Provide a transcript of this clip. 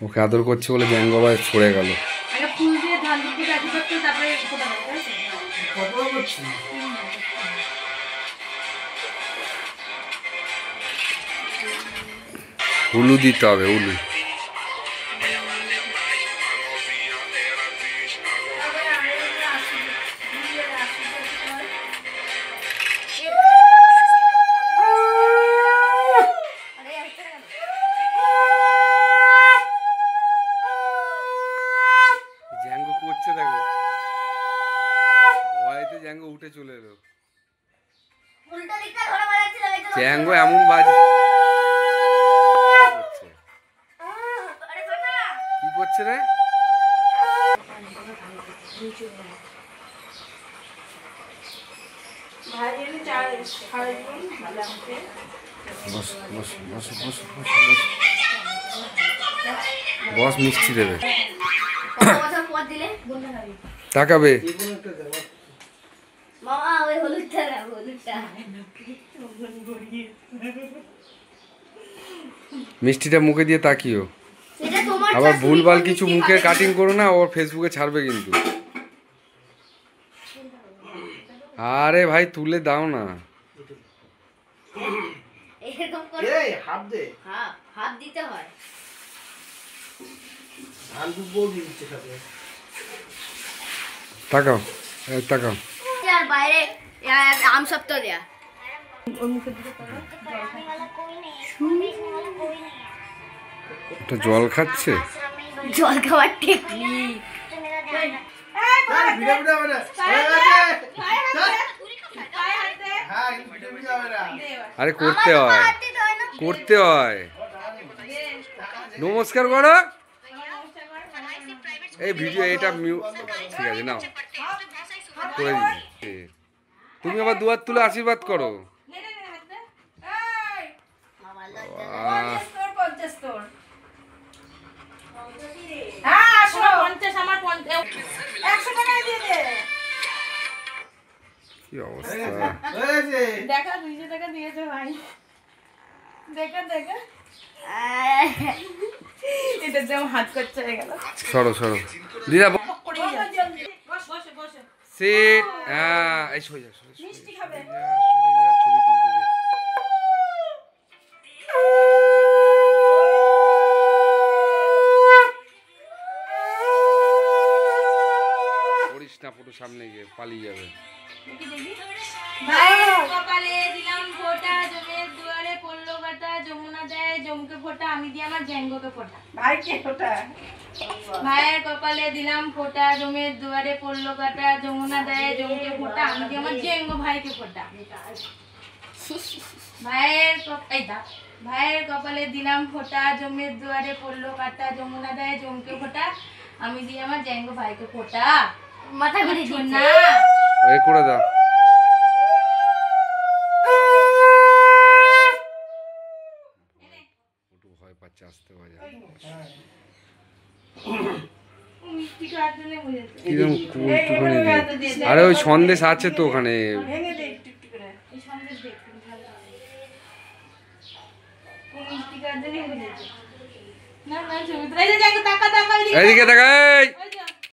ওকে আদর করছে বলে জ্যাঙ্গ আবার ছড়ে গেল। উলু দিতে হবে, উলু। জ্যাঙ্গো করছে দেখো, ভয়তে জ্যাঙ্গো উঠে চলে এলো। জ্যাঙ্গো এমন বাজে কি করছে রে? বস মিষ্টি দেবে, তাকাবে। মিষ্টিটা মুখে দিয়ে তাকিও, আবার ভুলভাল কিছু মুখে কাটিং করো না, ওর ফেসবুকে ছাড়বে কিন্তু। আরে ভাই তুলে দাও না। তাকাও, তাকাও। বাইরে আম সপ্তাহ দেয়া জল খাচ্ছে, জল খাওয়ার টেকনিক। আরে করতে হয়, করতে হয়। নমস্কার করো। এই ভিডিও এটা ঠিক আছে নাও করে দিচ্ছি। তুমি আবার দুয়ার তুলে আশীর্বাদ করো। কি অবস্থা, দেখা 200 টাকা দিয়েছে ভাই, দেখা দেখা এটা যেমন হাত করতে হয়ে গেল। সরো সরো দিদা, সিট। হ্যাঁ এই সরে যা, মিষ্টি খাবে, ছবি তুলতে দে। করিস না, ফটো সামনে গিয়ে পালিয়ে যাবে। সকালে দিলাম ফোঁটা, জমের দুয়ারে পড়লো কাটা, যমুনা দেয় জমকে ফোঁটা, আমি দিই আমার জ্যাঙ্গোকে ফোঁটা। ভাইকে ফোঁটা, ভাইয়ের কপালে দিলাম ফোঁটা, জমের দুয়ারে পড়লো কাটা, যমুনা দেয় জমকে ফোঁটা, আমি দিই আমার জ্যাঙ্গো ভাইকে ফোঁটা। ভাইয়ের কপালে দিলাম ফোঁটা, জমের দুয়ারে পড়লো কাটা, যমুনা দেয় জমকে ফোঁটা, আমি দিই আমার জ্যাঙ্গো ভাইকে ফোঁটা। মাথা ঘুরে না ওই করে দাও। ভয় পাচ্ছে, আসতে বাজে আরে ওই সন্দেশ আছে তো ওখানে। এদিকে তাকাই।